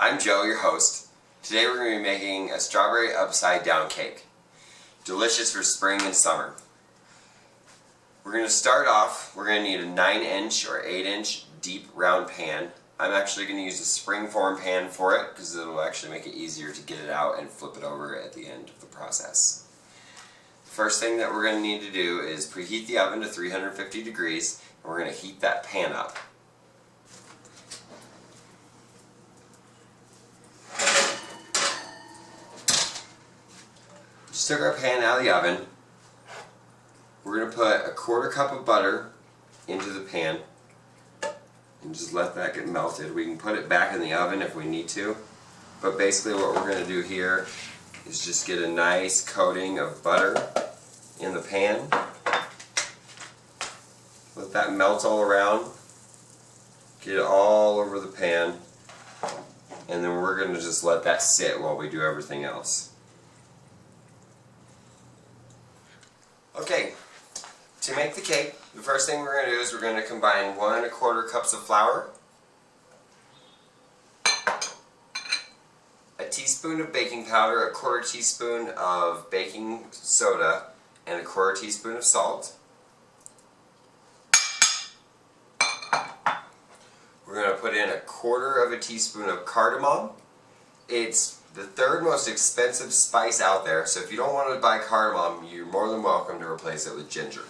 I'm Joe, your host. Today we're going to be making a strawberry upside down cake. Delicious for spring and summer. We're going to start off, we're going to need a 9-inch or 8-inch deep round pan. I'm actually going to use a springform pan for it because it will actually make it easier to get it out and flip it over at the end of the process. The first thing that we're going to need to do is preheat the oven to 350 degrees and we're going to heat that pan up. Just took our pan out of the oven. We're going to put a 1/4 cup of butter into the pan and just let that get melted. We can put it back in the oven if we need to, but basically what we're going to do here is just get a nice coating of butter in the pan. Let that melt all around. Get it all over the pan, and then we're going to just let that sit while we do everything else. Okay, to make the cake, the first thing we're going to do is we're going to combine 1 1/4 cups of flour, a teaspoon of baking powder, a 1/4 teaspoon of baking soda, and a 1/4 teaspoon of salt. We're going to put in a 1/4 teaspoon of cardamom. It's the 3rd most expensive spice out there, so if you don't want to buy cardamom, you're more than welcome to replace it with ginger.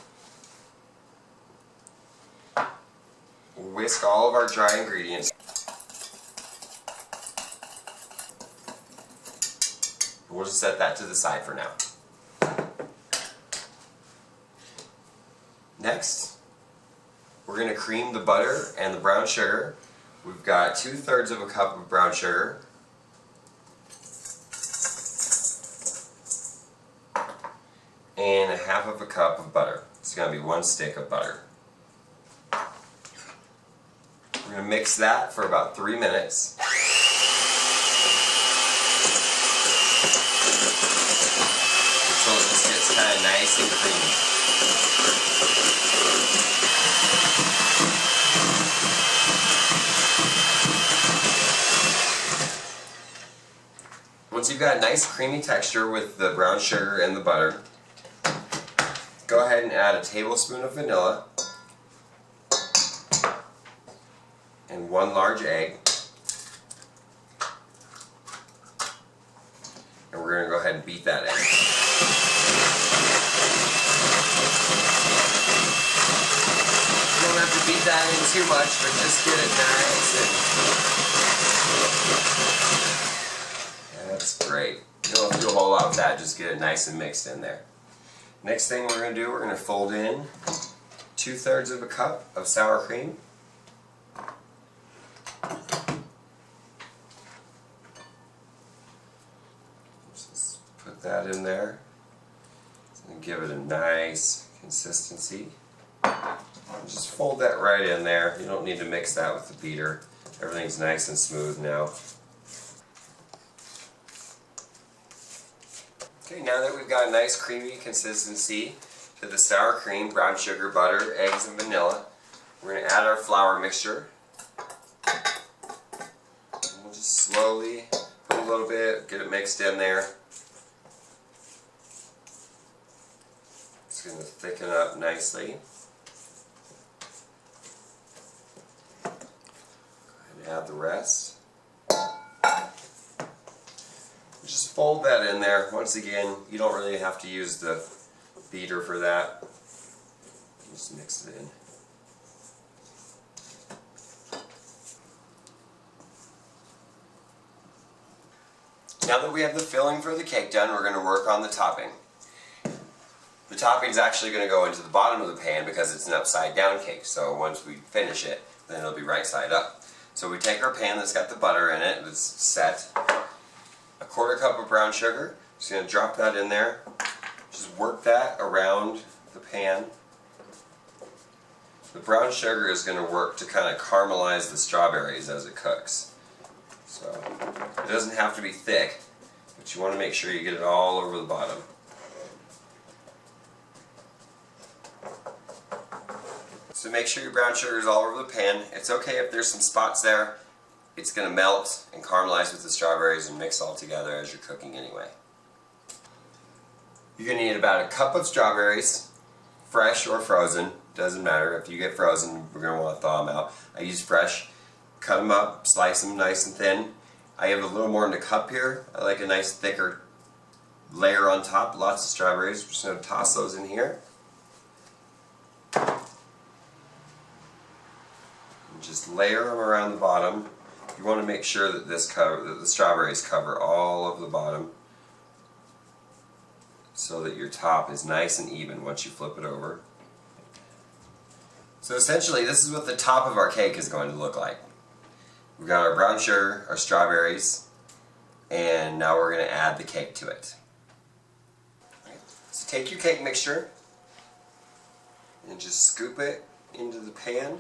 Whisk all of our dry ingredients. We'll just set that to the side for now. Next, we're going to cream the butter and the brown sugar. We've got 2/3 cup of brown sugar, and 1/2 cup of butter. It's going to be 1 stick of butter. We're going to mix that for about 3 minutes. So it just gets kind of nice and creamy. Once you've got a nice creamy texture with the brown sugar and the butter, go ahead and add a tablespoon of vanilla and 1 large egg. And we're going to go ahead and beat that egg. You don't have to beat that in too much, but just get it nice and that's great. You don't have to do a whole lot with that, just get it nice and mixed in there. Next thing we're going to do, we're going to fold in 2/3 cup of sour cream. Just put that in there and give it a nice consistency. Just fold that right in there. You don't need to mix that with the beater. Everything's nice and smooth now. Okay, now that we've got a nice creamy consistency to the sour cream, brown sugar, butter, eggs, and vanilla, we're going to add our flour mixture. And we'll just slowly put a little bit, get it mixed in there. It's going to thicken up nicely. Go ahead and add the rest. Just fold that in there. Once again, you don't really have to use the beater for that. Just mix it in. Now that we have the filling for the cake done, we're going to work on the topping. The topping is actually going to go into the bottom of the pan because it's an upside down cake, so once we finish it, then it'll be right side up. So we take our pan that's got the butter in it, that's set, a 1/4 cup of brown sugar, just going to drop that in there, just work that around the pan. The brown sugar is going to work to kind of caramelize the strawberries as it cooks. So it doesn't have to be thick, but you want to make sure you get it all over the bottom. So make sure your brown sugar is all over the pan. It's okay if there's some spots there. it's going to melt and caramelize with the strawberries and mix all together as you're cooking anyway. You're going to need about a cup of strawberries, fresh or frozen, doesn't matter. If you get frozen, we're going to want to thaw them out. I use fresh, cut them up, slice them nice and thin. I have a little more in the cup here. I like a nice thicker layer on top, lots of strawberries. We're just going to toss those in here. And just layer them around the bottom. You want to make sure that the strawberries cover all of the bottom so that your top is nice and even once you flip it over. So essentially this is what the top of our cake is going to look like. We've got our brown sugar, our strawberries, and now we're going to add the cake to it. So take your cake mixture and just scoop it into the pan.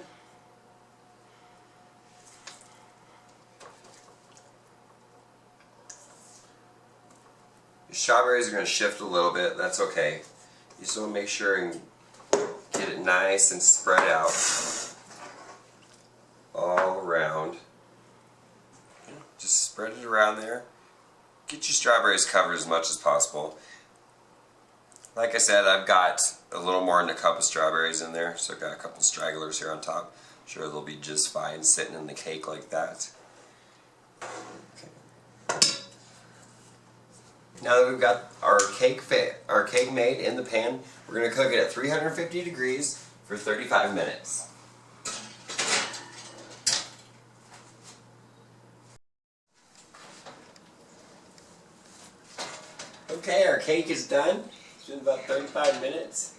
Your strawberries are going to shift a little bit, that's okay. You just want to make sure and get it nice and spread out all around. Just spread it around there. Get your strawberries covered as much as possible. Like I said, I've got a little more than a cup of strawberries in there, so I've got a couple stragglers here on top. I'm sure they'll be just fine sitting in the cake like that. Now that we've got our cake made in the pan, we're going to cook it at 350 degrees for 35 minutes. Okay, our cake is done. It's been about 35 minutes.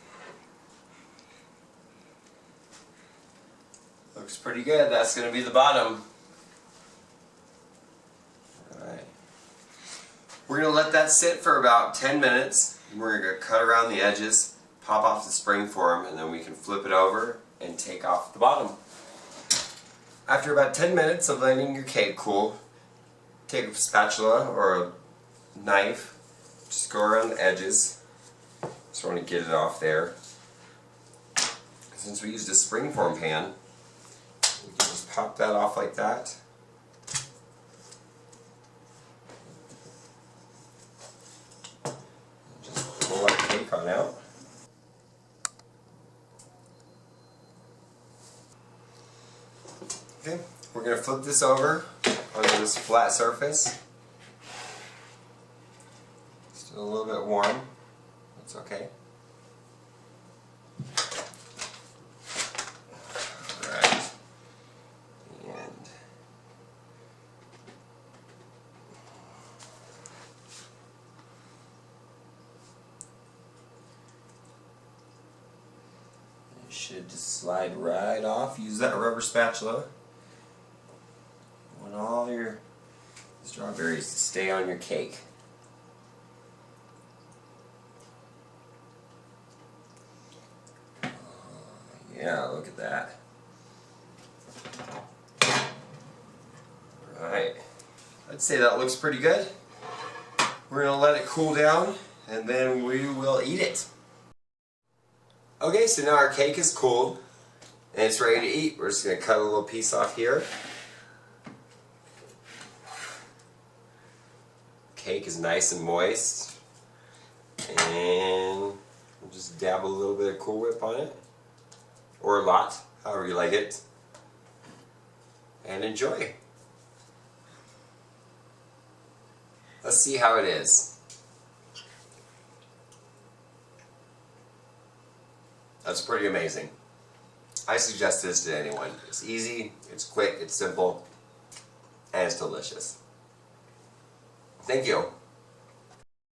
Looks pretty good. That's going to be the bottom. We're going to let that sit for about 10 minutes. We're going to cut around the edges, pop off the spring form, and then we can flip it over and take off the bottom. After about 10 minutes of letting your cake cool, take a spatula or a knife, just go around the edges. Just want to get it off there. Since we used a spring form pan, we can just pop that off like that. Pull our cake on out. Okay, we're going to flip this over onto this flat surface. Still a little bit warm. That's okay. Alright. And it should just slide right off. Use that rubber spatula. You want all your strawberries to stay on your cake. Yeah, look at that. Alright. I'd say that looks pretty good. We're going to let it cool down and then we will eat it. Okay, so now our cake is cooled and it's ready to eat. We're just going to cut a little piece off here. Cake is nice and moist. And we'll just dab a little bit of Cool Whip on it. Or a lot, however you like it. And enjoy. Let's see how it is. That's pretty amazing. I suggest this to anyone. It's easy, it's quick, it's simple, and it's delicious. Thank you.